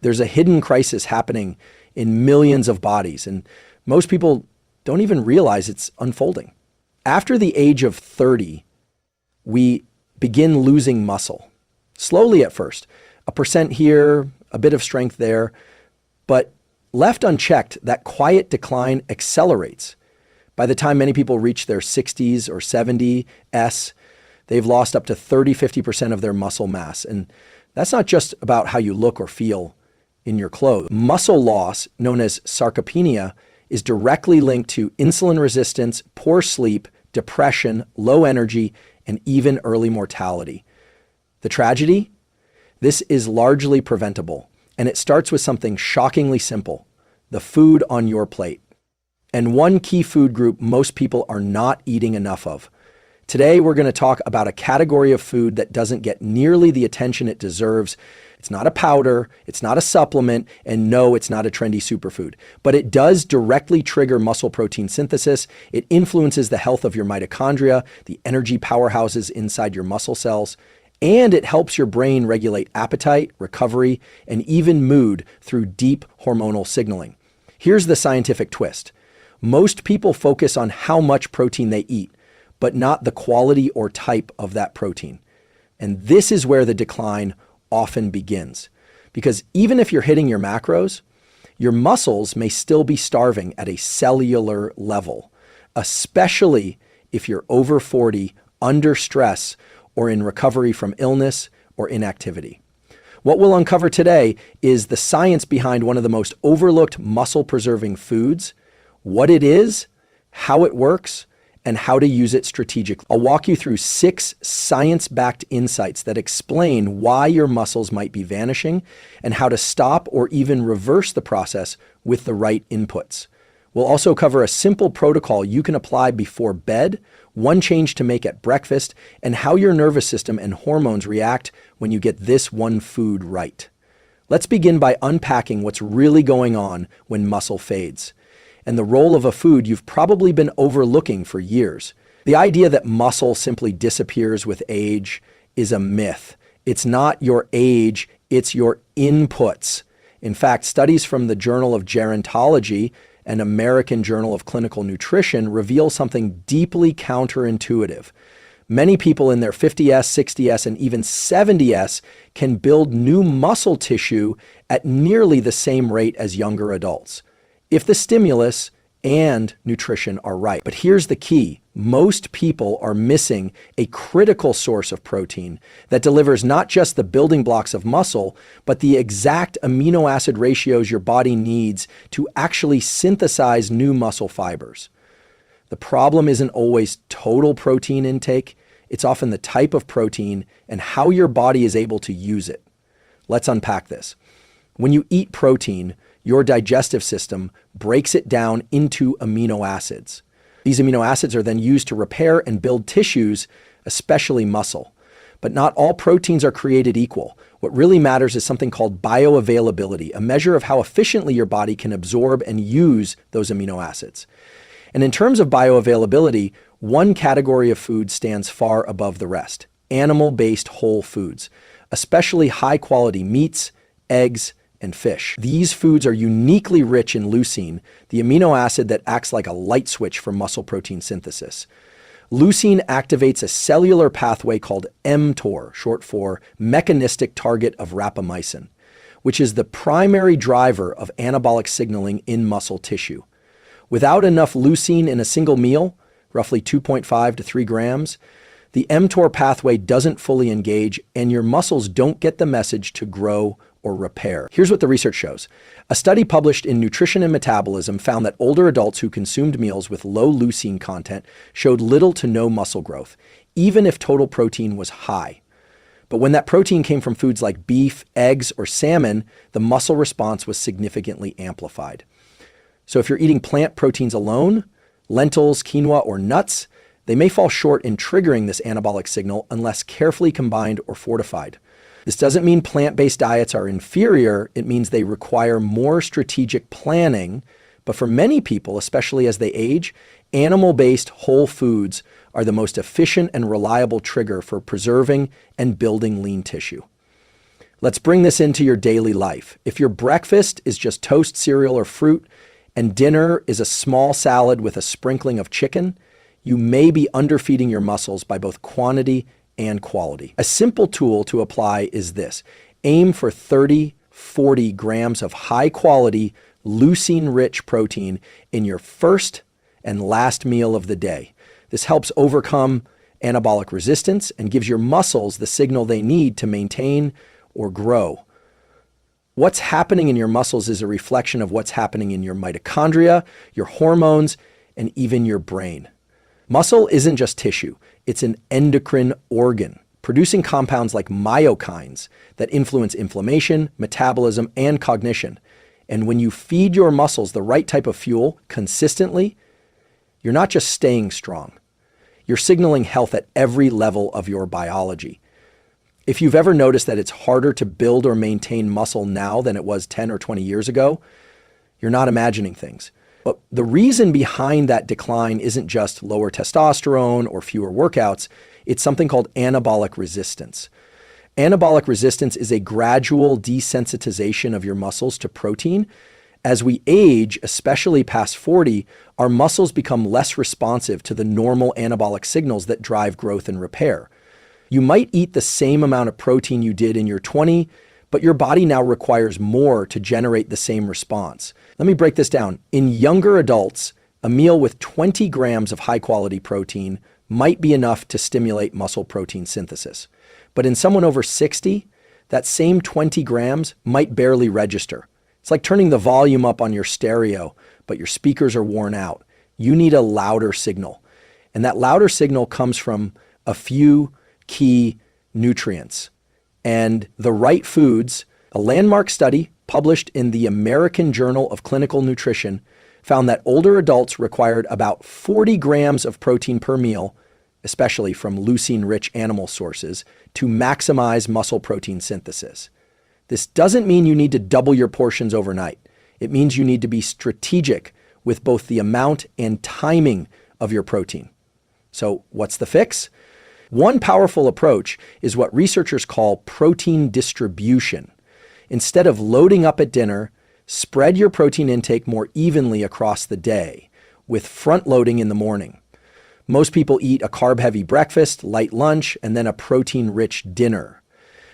There's a hidden crisis happening in millions of bodies, and most people don't even realize it's unfolding. After the age of 30, we begin losing muscle. Slowly at first, 1% here, a bit of strength there, but left unchecked, that quiet decline accelerates. By the time many people reach their 60s or 70s, they've lost up to 30–50% of their muscle mass. And that's not just about how you look or feel in your clothes. Muscle loss, known as sarcopenia, is directly linked to insulin resistance, poor sleep, depression, low energy, and even early mortality. The tragedy? This is largely preventable, and it starts with something shockingly simple: the food on your plate. And one key food group most people are not eating enough of. Today, we're going to talk about a category of food that doesn't get nearly the attention it deserves. It's not a powder, it's not a supplement, and no, it's not a trendy superfood. But it does directly trigger muscle protein synthesis. It influences the health of your mitochondria, the energy powerhouses inside your muscle cells, and it helps your brain regulate appetite, recovery, and even mood through deep hormonal signaling. Here's the scientific twist. Most people focus on how much protein they eat, but not the quality or type of that protein. And this is where the decline often begins. Because even if you're hitting your macros, your muscles may still be starving at a cellular level, especially if you're over 40, under stress, or in recovery from illness or inactivity. What we'll uncover today is the science behind one of the most overlooked muscle-preserving foods, what it is, how it works, and how to use it strategically. I'll walk you through 6 science-backed insights that explain why your muscles might be vanishing and how to stop or even reverse the process with the right inputs. We'll also cover a simple protocol you can apply before bed, one change to make at breakfast, and how your nervous system and hormones react when you get this one food right. Let's begin by unpacking what's really going on when muscle fades, and the role of a food you've probably been overlooking for years. The idea that muscle simply disappears with age is a myth. It's not your age, it's your inputs. In fact, studies from the Journal of Gerontology and American Journal of Clinical Nutrition reveal something deeply counterintuitive. Many people in their 50s, 60s, and even 70s can build new muscle tissue at nearly the same rate as younger adults, if the stimulus and nutrition are right. But here's the key. Most people are missing a critical source of protein that delivers not just the building blocks of muscle, but the exact amino acid ratios your body needs to actually synthesize new muscle fibers. The problem isn't always total protein intake. It's often the type of protein and how your body is able to use it. Let's unpack this. When you eat protein, your digestive system breaks it down into amino acids. These amino acids are then used to repair and build tissues, especially muscle. But not all proteins are created equal. What really matters is something called bioavailability, a measure of how efficiently your body can absorb and use those amino acids. And in terms of bioavailability, one category of food stands far above the rest: animal-based whole foods, especially high-quality meats, eggs, and fish. These foods are uniquely rich in leucine, the amino acid that acts like a light switch for muscle protein synthesis. Leucine activates a cellular pathway called mTOR, short for mechanistic target of rapamycin, which is the primary driver of anabolic signaling in muscle tissue. Without enough leucine in a single meal, roughly 2.5 to 3 grams, the mTOR pathway doesn't fully engage and your muscles don't get the message to grow or repair. Here's what the research shows. A study published in Nutrition and Metabolism found that older adults who consumed meals with low leucine content showed little to no muscle growth, even if total protein was high. But when that protein came from foods like beef, eggs, or salmon, the muscle response was significantly amplified. So if you're eating plant proteins alone, lentils, quinoa, or nuts, they may fall short in triggering this anabolic signal unless carefully combined or fortified. This doesn't mean plant-based diets are inferior. It means they require more strategic planning. But for many people, especially as they age, animal-based whole foods are the most efficient and reliable trigger for preserving and building lean tissue. Let's bring this into your daily life. If your breakfast is just toast, cereal, or fruit, and dinner is a small salad with a sprinkling of chicken, you may be underfeeding your muscles by both quantity and quality. A simple tool to apply is this. Aim for 30-40 grams of high-quality, leucine-rich protein in your first and last meal of the day. This helps overcome anabolic resistance and gives your muscles the signal they need to maintain or grow. What's happening in your muscles is a reflection of what's happening in your mitochondria, your hormones, and even your brain. Muscle isn't just tissue, it's an endocrine organ, producing compounds like myokines that influence inflammation, metabolism, and cognition. And when you feed your muscles the right type of fuel consistently, you're not just staying strong, you're signaling health at every level of your biology. If you've ever noticed that it's harder to build or maintain muscle now than it was 10 or 20 years ago, you're not imagining things. But the reason behind that decline isn't just lower testosterone or fewer workouts, it's something called anabolic resistance. Anabolic resistance is a gradual desensitization of your muscles to protein. As we age, especially past 40, our muscles become less responsive to the normal anabolic signals that drive growth and repair. You might eat the same amount of protein you did in your 20s, but your body now requires more to generate the same response. Let me break this down. In younger adults, a meal with 20 grams of high-quality protein might be enough to stimulate muscle protein synthesis. But in someone over 60, that same 20 grams might barely register. It's like turning the volume up on your stereo, but your speakers are worn out. You need a louder signal. And that louder signal comes from a few key nutrients. And the right foods, a landmark study published in the American Journal of Clinical Nutrition found that older adults required about 40 grams of protein per meal, especially from leucine-rich animal sources, to maximize muscle protein synthesis. This doesn't mean you need to double your portions overnight. It means you need to be strategic with both the amount and timing of your protein. So what's the fix? One powerful approach is what researchers call protein distribution. Instead of loading up at dinner, spread your protein intake more evenly across the day, with front loading in the morning. Most people eat a carb-heavy breakfast, light lunch, and then a protein-rich dinner.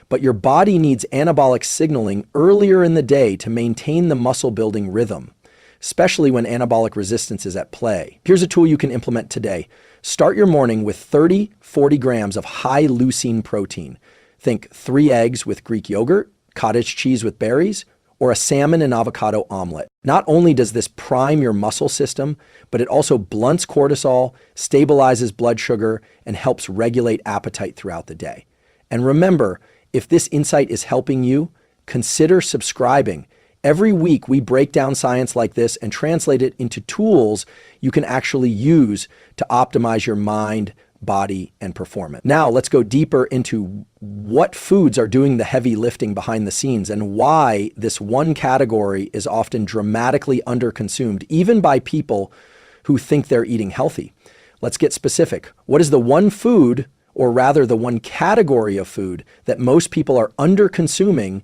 But your body needs anabolic signaling earlier in the day to maintain the muscle-building rhythm, especially when anabolic resistance is at play. Here's a tool you can implement today. Start your morning with 30-40 grams of high leucine protein. Think 3 eggs with Greek yogurt, cottage cheese with berries, or a salmon and avocado omelet. Not only does this prime your muscle system, but it also blunts cortisol, stabilizes blood sugar, and helps regulate appetite throughout the day. And remember, if this insight is helping you, consider subscribing. Every week we break down science like this and translate it into tools you can actually use to optimize your mind, body, and performance. Now let's go deeper into what foods are doing the heavy lifting behind the scenes and why this one category is often dramatically underconsumed, even by people who think they're eating healthy. Let's get specific. What is the one food, or rather the one category of food, that most people are under-consuming,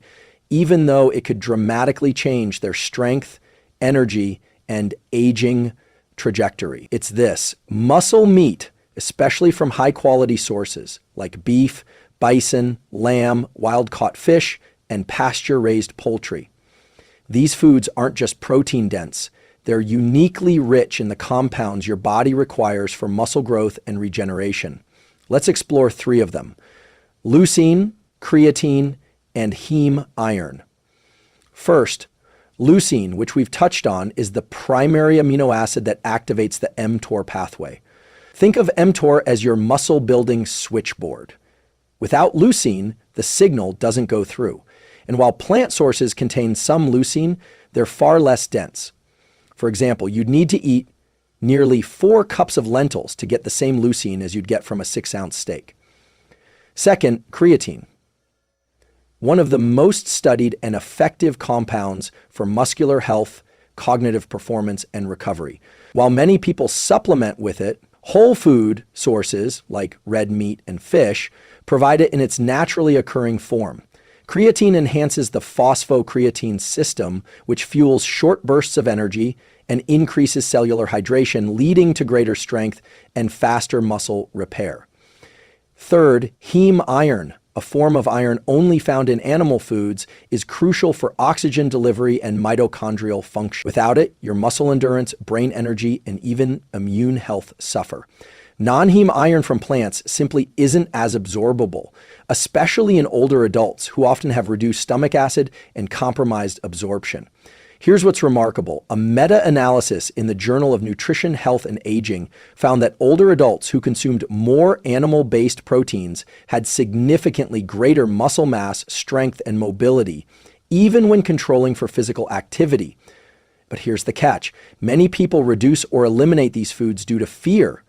even though it could dramatically change their strength, energy, and aging trajectory? It's this: muscle meat, especially from high-quality sources like beef, bison, lamb, wild-caught fish, and pasture-raised poultry. These foods aren't just protein-dense. They're uniquely rich in the compounds your body requires for muscle growth and regeneration. Let's explore 3 of them: leucine, creatine, and heme iron. First, leucine, which we've touched on, is the primary amino acid that activates the mTOR pathway. Think of mTOR as your muscle-building switchboard. Without leucine, the signal doesn't go through. And while plant sources contain some leucine, they're far less dense. For example, you'd need to eat nearly 4 cups of lentils to get the same leucine as you'd get from a 6-ounce steak. Second, creatine. One of the most studied and effective compounds for muscular health, cognitive performance, and recovery. While many people supplement with it, whole food sources like red meat and fish provide it in its naturally occurring form. Creatine enhances the phosphocreatine system, which fuels short bursts of energy and increases cellular hydration, leading to greater strength and faster muscle repair. Third, heme iron, a form of iron only found in animal foods, is crucial for oxygen delivery and mitochondrial function. Without it, your muscle endurance, brain energy, and even immune health suffer. Non-heme iron from plants simply isn't as absorbable, especially in older adults who often have reduced stomach acid and compromised absorption. Here's what's remarkable. A meta-analysis in the Journal of Nutrition, Health, and Aging found that older adults who consumed more animal-based proteins had significantly greater muscle mass, strength, and mobility, even when controlling for physical activity. But here's the catch. Many people reduce or eliminate these foods due to fear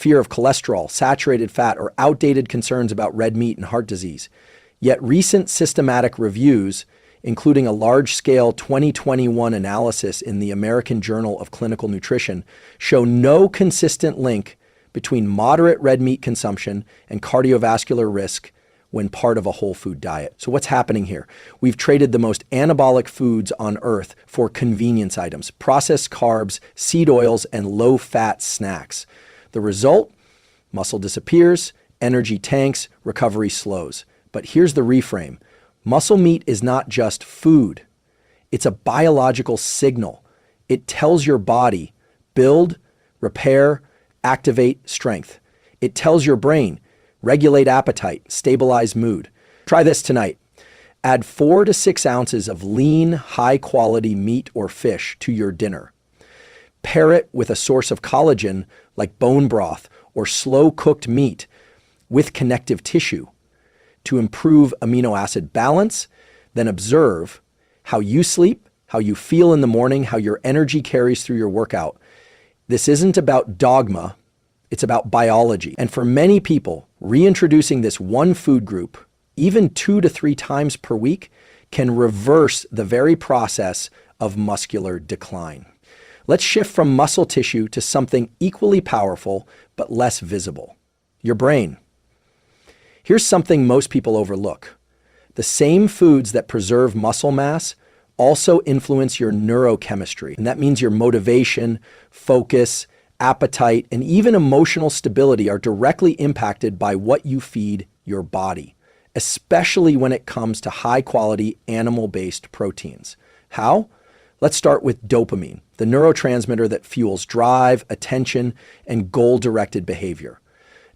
of cholesterol, saturated fat, or outdated concerns about red meat and heart disease. Yet recent systematic reviews, including a large-scale 2021 analysis in the American Journal of Clinical Nutrition, show no consistent link between moderate red meat consumption and cardiovascular risk when part of a whole food diet. So what's happening here? We've traded the most anabolic foods on earth for convenience items, processed carbs, seed oils, and low-fat snacks. The result? Muscle disappears, energy tanks, recovery slows. But here's the reframe. Muscle meat is not just food. It's a biological signal. It tells your body, build, repair, activate strength. It tells your brain, regulate appetite, stabilize mood. Try this tonight. Add 4 to 6 ounces of lean, high-quality meat or fish to your dinner. Pair it with a source of collagen like bone broth or slow-cooked meat with connective tissue to improve amino acid balance, then observe how you sleep, how you feel in the morning, how your energy carries through your workout. This isn't about dogma, it's about biology. And for many people, reintroducing this one food group, even 2 to 3 times per week, can reverse the very process of muscular decline. Let's shift from muscle tissue to something equally powerful but less visible, your brain. Here's something most people overlook. The same foods that preserve muscle mass also influence your neurochemistry, and that means your motivation, focus, appetite, and even emotional stability are directly impacted by what you feed your body, especially when it comes to high-quality animal-based proteins. How? Let's start with dopamine, the neurotransmitter that fuels drive, attention, and goal-directed behavior.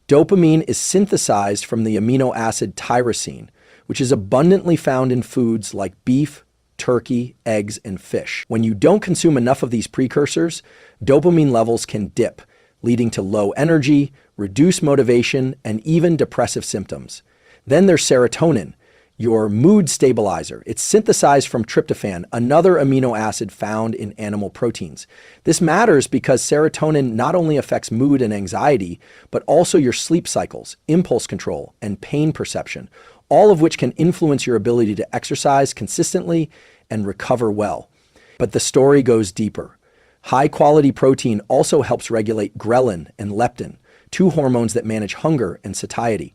Dopamine is synthesized from the amino acid tyrosine, which is abundantly found in foods like beef, turkey, eggs, and fish. When you don't consume enough of these precursors, dopamine levels can dip, leading to low energy, reduced motivation, and even depressive symptoms. Then there's serotonin, your mood stabilizer. It's synthesized from tryptophan, another amino acid found in animal proteins. This matters because serotonin not only affects mood and anxiety, but also your sleep cycles, impulse control, and pain perception, all of which can influence your ability to exercise consistently and recover well. But the story goes deeper. High-quality protein also helps regulate ghrelin and leptin, 2 hormones that manage hunger and satiety.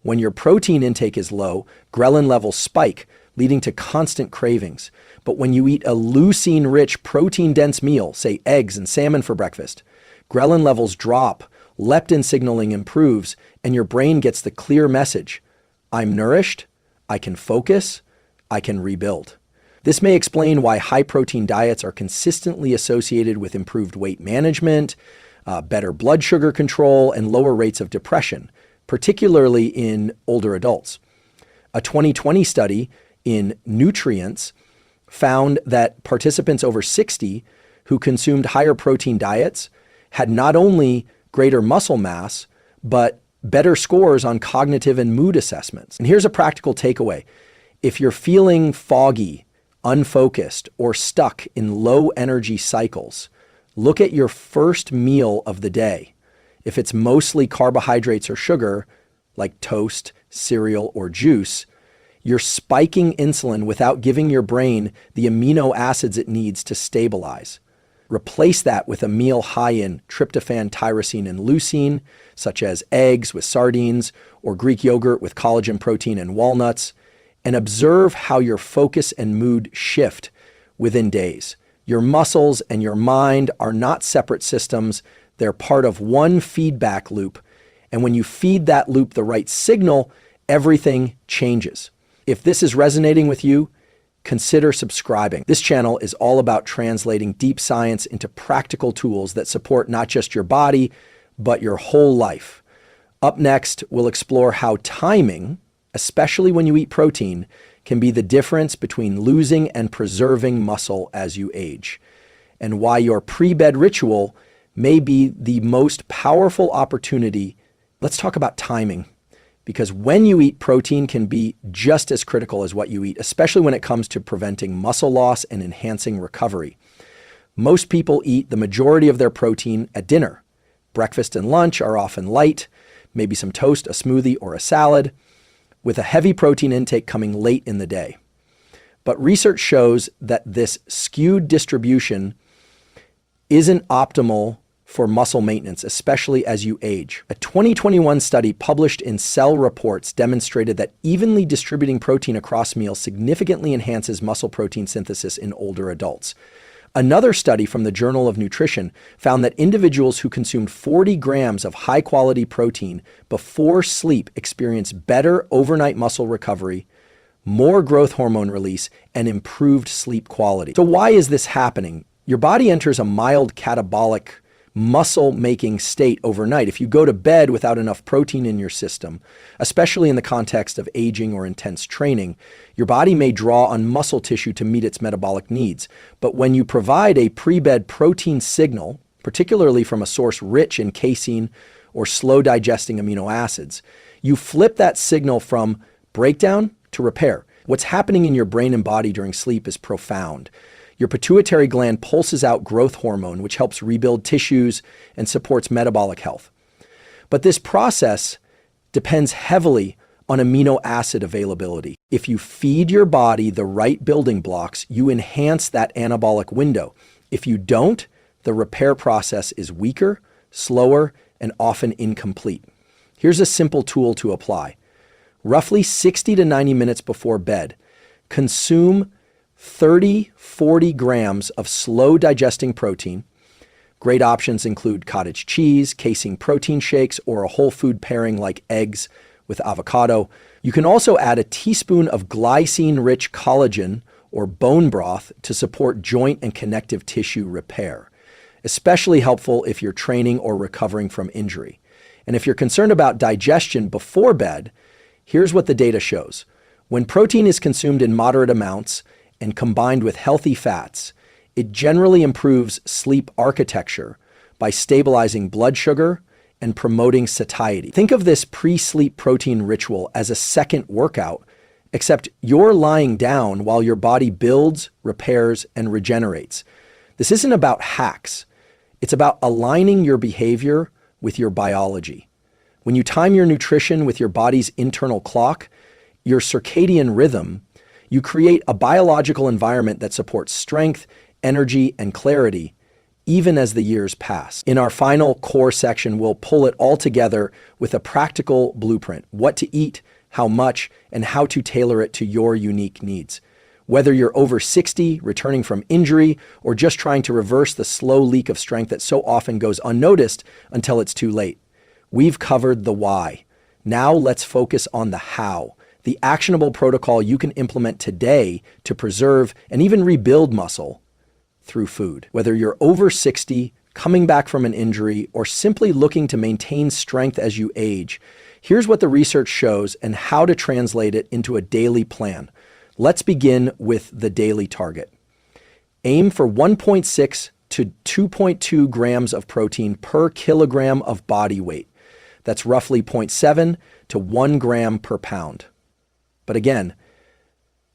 When your protein intake is low, ghrelin levels spike, leading to constant cravings. But when you eat a leucine-rich, protein-dense meal, say eggs and salmon for breakfast, ghrelin levels drop, leptin signaling improves, and your brain gets the clear message: I'm nourished, I can focus, I can rebuild. This may explain why high-protein diets are consistently associated with improved weight management, better blood sugar control, and lower rates of depression, particularly in older adults. A 2020 study in Nutrients found that participants over 60 who consumed higher protein diets had not only greater muscle mass, but better scores on cognitive and mood assessments. And here's a practical takeaway. If you're feeling foggy, unfocused, or stuck in low energy cycles, look at your first meal of the day. If it's mostly carbohydrates or sugar, like toast, cereal, or juice, you're spiking insulin without giving your brain the amino acids it needs to stabilize. Replace that with a meal high in tryptophan, tyrosine, and leucine, such as eggs with sardines or Greek yogurt with collagen, protein, and walnuts, and observe how your focus and mood shift within days. Your muscles and your mind are not separate systems. They're part of one feedback loop. And when you feed that loop the right signal, everything changes. If this is resonating with you, consider subscribing. This channel is all about translating deep science into practical tools that support not just your body, but your whole life. Up next, we'll explore how timing, especially when you eat protein, can be the difference between losing and preserving muscle as you age, and why your pre-bed ritual may be the most powerful opportunity. Let's talk about timing, because when you eat protein can be just as critical as what you eat, especially when it comes to preventing muscle loss and enhancing recovery. Most people eat the majority of their protein at dinner. Breakfast and lunch are often light, maybe some toast, a smoothie, or a salad, with a heavy protein intake coming late in the day. But research shows that this skewed distribution isn't optimal for muscle maintenance, especially as you age. A 2021 study published in Cell Reports demonstrated that evenly distributing protein across meals significantly enhances muscle protein synthesis in older adults. Another study from the Journal of Nutrition found that individuals who consumed 40 grams of high-quality protein before sleep experienced better overnight muscle recovery, more growth hormone release, and improved sleep quality. So why is this happening? Your body enters a mild catabolic muscle-making state overnight. If you go to bed without enough protein in your system, especially in the context of aging or intense training, your body may draw on muscle tissue to meet its metabolic needs. But when you provide a pre-bed protein signal, particularly from a source rich in casein or slow-digesting amino acids, you flip that signal from breakdown to repair. What's happening in your brain and body during sleep is profound. Your pituitary gland pulses out growth hormone, which helps rebuild tissues and supports metabolic health. But this process depends heavily on amino acid availability. If you feed your body the right building blocks, you enhance that anabolic window. If you don't, the repair process is weaker, slower, and often incomplete. Here's a simple tool to apply. Roughly 60 to 90 minutes before bed, consume 30-40 grams of slow-digesting protein. Great options include cottage cheese, casein protein shakes, or a whole food pairing like eggs with avocado. You can also add a teaspoon of glycine-rich collagen or bone broth to support joint and connective tissue repair. Especially helpful if you're training or recovering from injury. And if you're concerned about digestion before bed, here's what the data shows. When protein is consumed in moderate amounts and combined with healthy fats, it generally improves sleep architecture by stabilizing blood sugar and promoting satiety. Think of this pre-sleep protein ritual as a second workout, except you're lying down while your body builds, repairs, and regenerates. This isn't about hacks. It's about aligning your behavior with your biology. When you time your nutrition with your body's internal clock, your circadian rhythm, you create a biological environment that supports strength, energy, and clarity, even as the years pass. In our final core section, we'll pull it all together with a practical blueprint, what to eat, how much, and how to tailor it to your unique needs. Whether you're over 60, returning from injury, or just trying to reverse the slow leak of strength that so often goes unnoticed until it's too late. We've covered the why. Now let's focus on the how. The actionable protocol you can implement today to preserve and even rebuild muscle through food. Whether you're over 60, coming back from an injury, or simply looking to maintain strength as you age, here's what the research shows and how to translate it into a daily plan. Let's begin with the daily target. Aim for 1.6 to 2.2 grams of protein per kilogram of body weight. That's roughly 0.7 to 1 gram per pound. But again,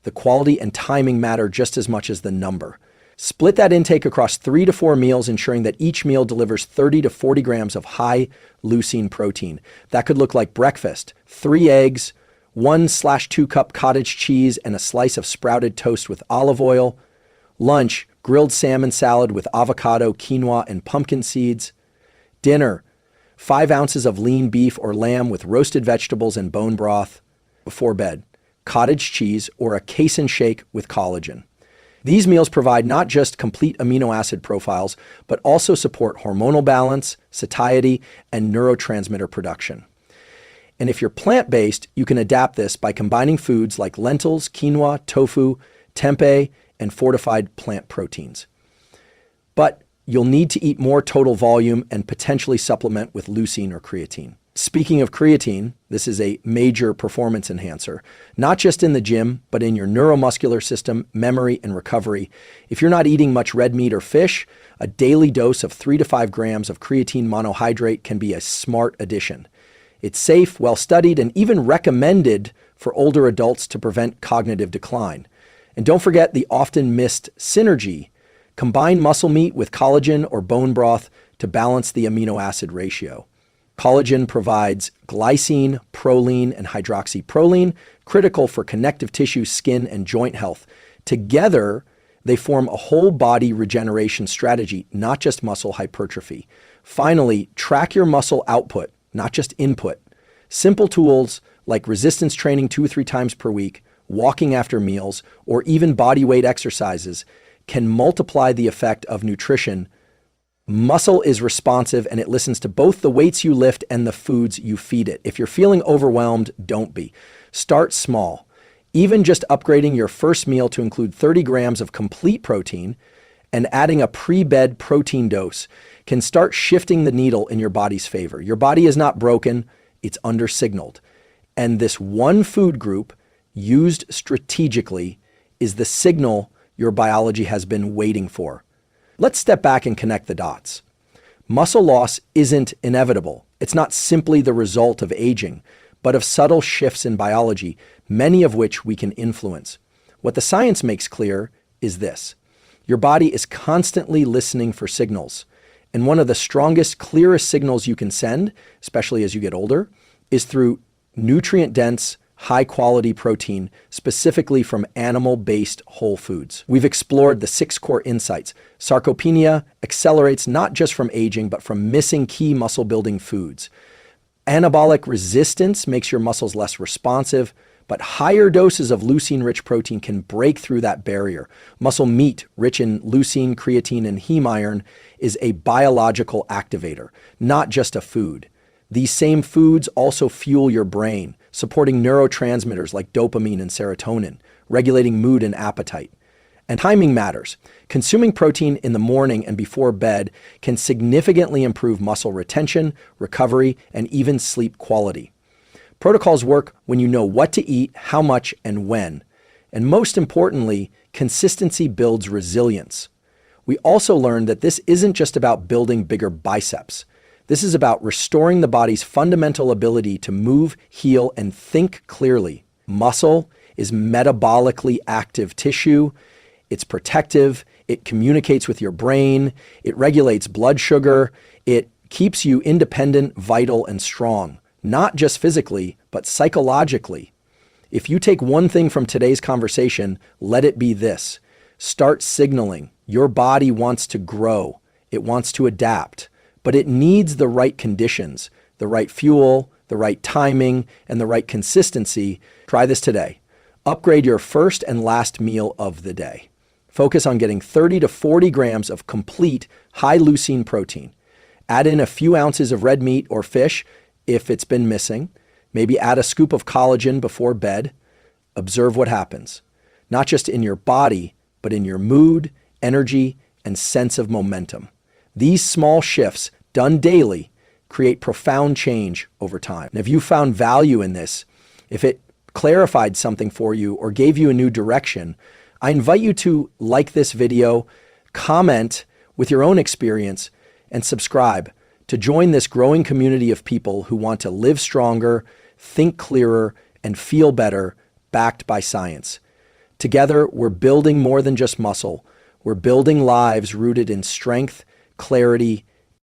the quality and timing matter just as much as the number. Split that intake across 3 to 4 meals, ensuring that each meal delivers 30 to 40 grams of high leucine protein. That could look like breakfast, 3 eggs, 1/2 cup cottage cheese, and a slice of sprouted toast with olive oil. Lunch, grilled salmon salad with avocado, quinoa, and pumpkin seeds. Dinner, 5 ounces of lean beef or lamb with roasted vegetables and bone broth. Before bed, cottage cheese, or a casein shake with collagen. These meals provide not just complete amino acid profiles, but also support hormonal balance, satiety, and neurotransmitter production. And if you're plant-based, you can adapt this by combining foods like lentils, quinoa, tofu, tempeh, and fortified plant proteins. But you'll need to eat more total volume and potentially supplement with leucine or creatine. Speaking of creatine, this is a major performance enhancer, not just in the gym, but in your neuromuscular system, memory, and recovery. If you're not eating much red meat or fish, a daily dose of 3 to 5 grams of creatine monohydrate can be a smart addition. It's safe, well-studied, and even recommended for older adults to prevent cognitive decline. And don't forget the often missed synergy. Combine muscle meat with collagen or bone broth to balance the amino acid ratio. Collagen provides glycine, proline, and hydroxyproline, critical for connective tissue, skin, and joint health. Together, they form a whole body regeneration strategy, not just muscle hypertrophy. Finally, track your muscle output, not just input. Simple tools like resistance training 2 or 3 times per week, walking after meals, or even body weight exercises can multiply the effect of nutrition. Muscle is responsive and it listens to both the weights you lift and the foods you feed it. If you're feeling overwhelmed, don't be. Start small. Even just upgrading your first meal to include 30 grams of complete protein and adding a pre-bed protein dose can start shifting the needle in your body's favor. Your body is not broken, it's under-signaled. And this one food group, used strategically, is the signal your biology has been waiting for. Let's step back and connect the dots. Muscle loss isn't inevitable. It's not simply the result of aging, but of subtle shifts in biology, many of which we can influence. What the science makes clear is this: your body is constantly listening for signals. And one of the strongest, clearest signals you can send, especially as you get older, is through nutrient-dense, high-quality protein, specifically from animal-based whole foods. We've explored the 6 core insights. Sarcopenia accelerates not just from aging, but from missing key muscle-building foods. Anabolic resistance makes your muscles less responsive, but higher doses of leucine-rich protein can break through that barrier. Muscle meat, rich in leucine, creatine, and heme iron, is a biological activator, not just a food. These same foods also fuel your brain, supporting neurotransmitters like dopamine and serotonin, regulating mood and appetite. And timing matters. Consuming protein in the morning and before bed can significantly improve muscle retention, recovery, and even sleep quality. Protocols work when you know what to eat, how much, and when. And most importantly, consistency builds resilience. We also learned that this isn't just about building bigger biceps. This is about restoring the body's fundamental ability to move, heal, and think clearly. Muscle is metabolically active tissue. It's protective. It communicates with your brain. It regulates blood sugar. It keeps you independent, vital, and strong, not just physically, but psychologically. If you take one thing from today's conversation, let it be this: start signaling. Your body wants to grow. It wants to adapt. But it needs the right conditions, the right fuel, the right timing, and the right consistency. Try this today. Upgrade your first and last meal of the day. Focus on getting 30 to 40 grams of complete high leucine protein. Add in a few ounces of red meat or fish if it's been missing. Maybe add a scoop of collagen before bed. Observe what happens, not just in your body, but in your mood, energy, and sense of momentum. These small shifts, done daily, create profound change over time. And if you found value in this, if it clarified something for you or gave you a new direction, I invite you to like this video, comment with your own experience, and subscribe to join this growing community of people who want to live stronger, think clearer, and feel better, backed by science. Together, we're building more than just muscle. We're building lives rooted in strength, clarity,